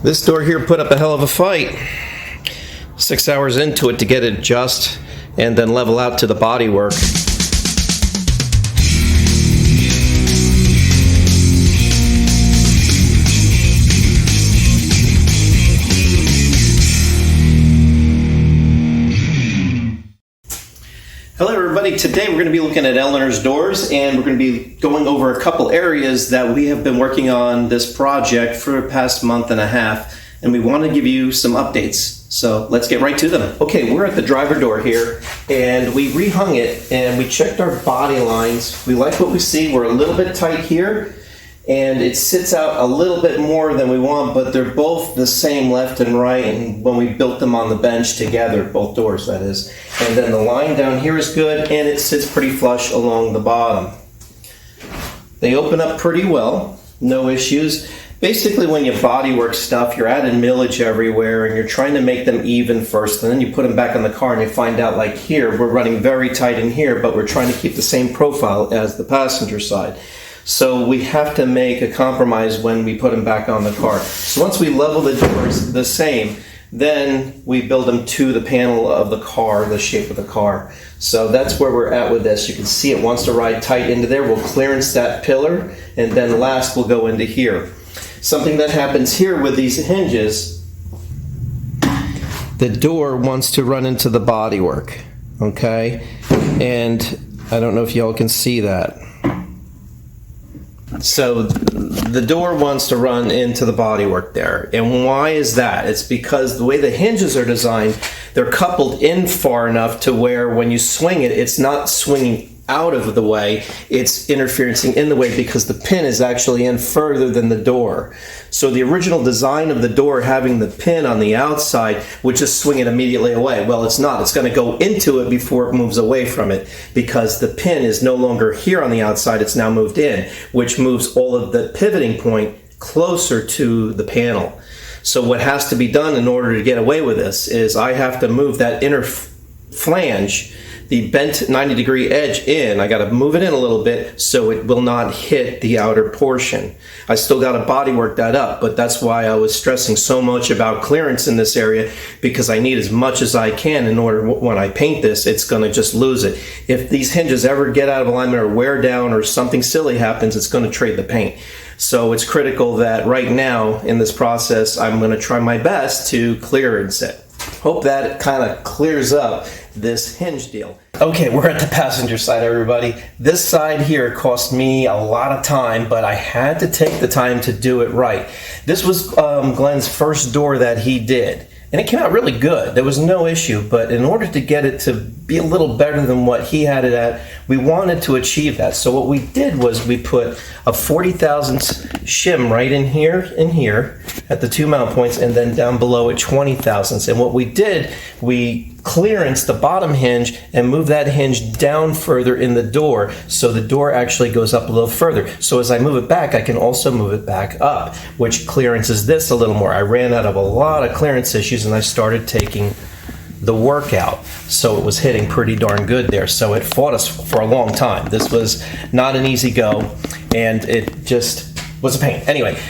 This door here put up a hell of a fight. 6 hours into it to get it just and then level out to the bodywork. Hello everybody, today we're going to be looking at Eleanor's doors and we're going to be going over a couple areas that we have been working on this project for the past month and a half, and we want to give you some updates. So let's get right to them. Okay, we're at the driver door here and we rehung it and we checked our body lines. We like what we see. We're a little bit tight here and it sits out a little bit more than we want, but they're both the same left and right, and when we built them on the bench together, both doors that is. And then the line down here is good and it sits pretty flush along the bottom. They open up pretty well, no issues. Basically when you bodywork stuff, you're adding millage everywhere and you're trying to make them even first, and then you put them back on the car and you find out, like here, we're running very tight in here, but we're trying to keep the same profile as the passenger side. So we have to make a compromise when we put them back on the car. So once we level the doors the same, then we build them to the panel of the car, the shape of the car. So that's where we're at with this. You can see it wants to ride tight into there. We'll clearance that pillar, and then last we'll go into here. Something that happens here with these hinges, the door wants to run into the bodywork, okay? And I don't know if y'all can see that. So the door wants to run into the bodywork there. And why is that? It's because the way the hinges are designed, they're coupled in far enough to where when you swing it, it's not swinging out of the way, it's interfering in the way because the pin is actually in further than the door. So the original design of the door having the pin on the outside would just swing it immediately away. Well, it's not. It's going to go into it before it moves away from it because the pin is no longer here on the outside, it's now moved in, which moves all of the pivoting point closer to the panel. So what has to be done in order to get away with this is I have to move that inner flange, the bent 90-degree edge in. I got to move it in a little bit so it will not hit the outer portion. I still got to bodywork that up, but that's why I was stressing so much about clearance in this area, because I need as much as I can in order, when I paint this, it's going to just lose it. If these hinges ever get out of alignment or wear down or something silly happens, it's going to trade the paint. So it's critical that right now in this process, I'm going to try my best to clearance it. Hope that kind of clears up this hinge deal. Okay, we're at the passenger side, everybody. This side here cost me a lot of time, but I had to take the time to do it right. This was Glenn's first door that he did, and it came out really good. There was no issue, but in order to get it to be a little better than what he had it at, we wanted to achieve that. So what we did was we put a 40 thousandths shim right in here at the two mount points, and then down below at 20 thousandths. And what we did, we clearance the bottom hinge and move that hinge down further in the door, so the door actually goes up a little further. So as I move it back, I can also move it back up, which clearances this a little more. I ran out of a lot of clearance issues and I started taking the work out, so it was hitting pretty darn good there. So it fought us for a long time. This was not an easy go and it just was a pain. Anyway,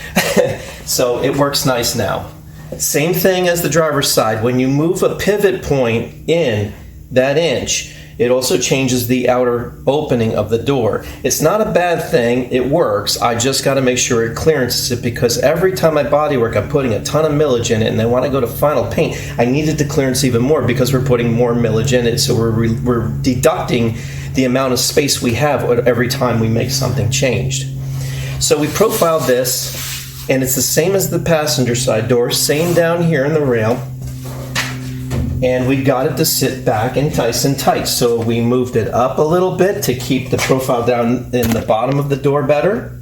so it works nice now. Same thing as the driver's side. When you move a pivot point in that inch, it also changes the outer opening of the door. It's not a bad thing, it works. I just got to make sure it clearances it, because every time I bodywork, I'm putting a ton of millage in it, and then when I go to final paint, I needed to clearance even more because we're putting more millage in it, so we're deducting the amount of space we have every time we make something changed. So we profiled this, and it's the same as the passenger side door, same down here in the rail, and we got it to sit back and nice and tight. So we moved it up a little bit to keep the profile down in the bottom of the door better,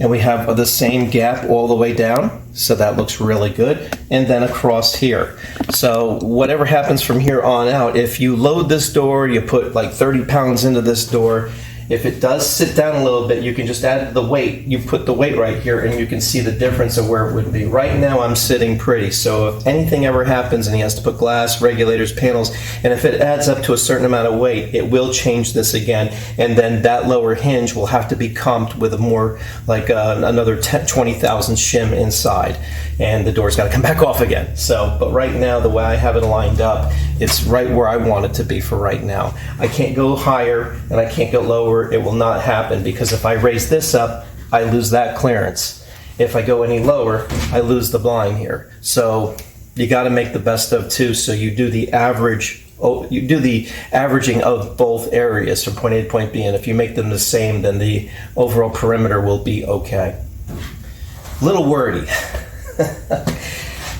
and we have the same gap all the way down, so that looks really good, and then across here. So whatever happens from here on out, if you load this door, you put like 30 pounds into this door, If it does sit down a little bit, you can just add the weight. You put the weight right here and you can see the difference of where it would be. Right now I'm sitting pretty, so if anything ever happens and he has to put glass, regulators, panels, and if it adds up to a certain amount of weight, it will change this again, and then that lower hinge will have to be comped with a more, like another 20,000 shim inside, and the door's got to come back off again. So, but right now, the way I have it lined up, it's right where I want it to be for right now. I can't go higher and I can't go lower. It will not happen, because if I raise this up, I lose that clearance. If I go any lower, I lose the blind here. So you got to make the best of two. So you do the average. You do the averaging of both areas from point A to point B, and if you make them the same, then the overall perimeter will be okay. Little wordy.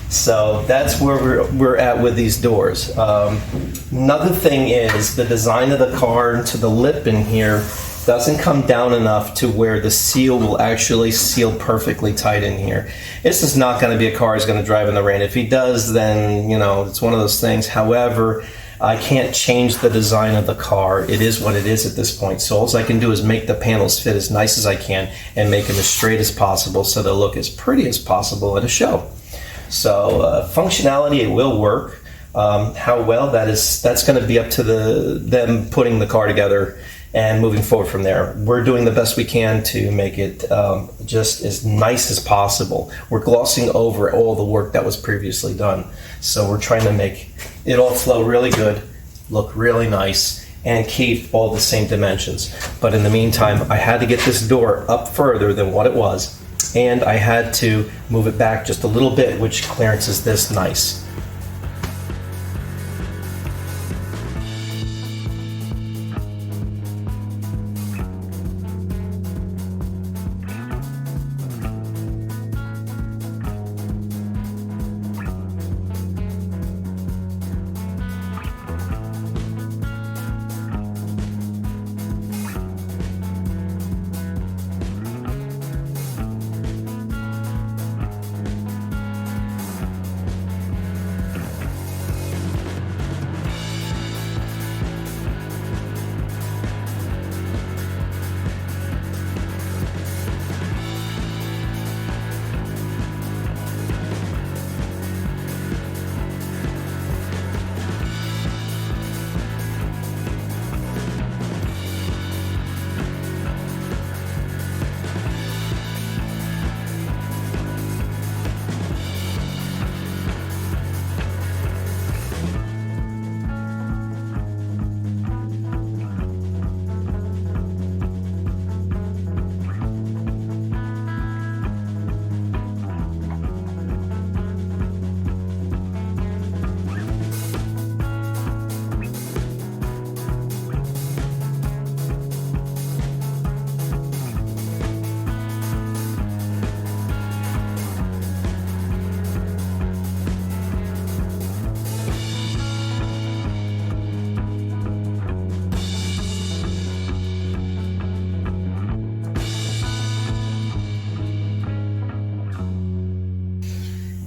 So that's where we're at with these doors. Another thing is the design of the car to the lip in here doesn't come down enough to where the seal will actually seal perfectly tight in here. This is not going to be a car he's going to drive in the rain. If he does, then, you know, it's one of those things. However, I can't change the design of the car. It is what it is at this point. So all I can do is make the panels fit as nice as I can and make them as straight as possible so they'll look as pretty as possible at a show. So functionality, it will work. How well, that's going to be up to them putting the car together and moving forward from there. We're doing the best we can to make it just as nice as possible. We're glossing over all the work that was previously done. So we're trying to make it all flow really good, look really nice, and keep all the same dimensions. But in the meantime, I had to get this door up further than what it was, and I had to move it back just a little bit, which clearances this nice.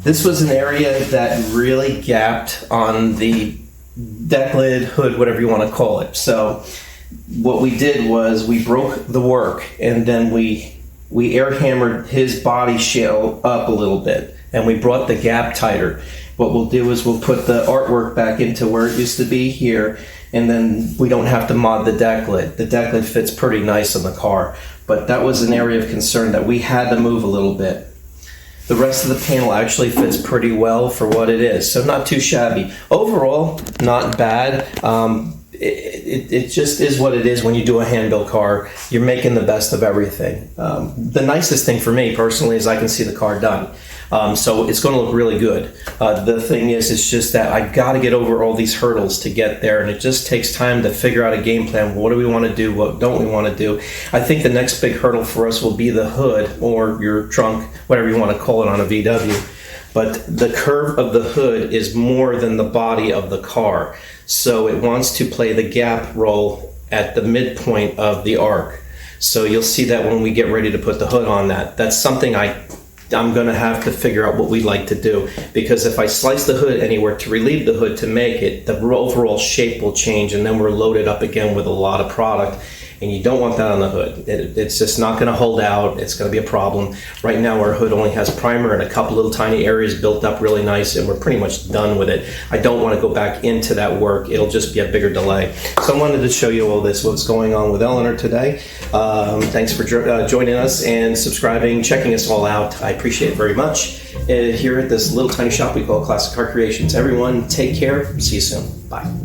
This was an area that really gapped on the deck lid, hood, whatever you want to call it. So what we did was we broke the work, and then we air hammered his body shell up a little bit, and we brought the gap tighter. What we'll do is we'll put the artwork back into where it used to be here, and then we don't have to mod the deck lid. The deck lid fits pretty nice on the car, but that was an area of concern that we had to move a little bit. The rest of the panel actually fits pretty well for what it is, so not too shabby. Overall, not bad. It just is what it is when you do a hand-built car. You're making the best of everything. The nicest thing for me personally is I can see the car done. So it's going to look really good. The thing is, it's just that I got to get over all these hurdles to get there, and it just takes time to figure out a game plan. What do we want to do? What don't we want to do? I think the next big hurdle for us will be the hood, or your trunk, whatever you want to call it on a VW. But the curve of the hood is more than the body of the car. So it wants to play the gap role at the midpoint of the arc. So you'll see that when we get ready to put the hood on that. That's something I'm going to have to figure out what we'd like to do, because if I slice the hood anywhere to relieve the hood to make it, the overall shape will change, and then we're loaded up again with a lot of product, and you don't want that on the hood. It's just not going to hold out. It's going to be a problem. Right now our hood only has primer and a couple little tiny areas built up really nice, and we're pretty much done with it. I don't want to go back into that work. It'll just be a bigger delay. So I wanted to show you all this, what's going on with Eleanor today. Thanks for joining us and subscribing, checking us all out. I appreciate it very much. Here at this little tiny shop we call Classic Car Creations. Everyone, take care. See you soon. Bye.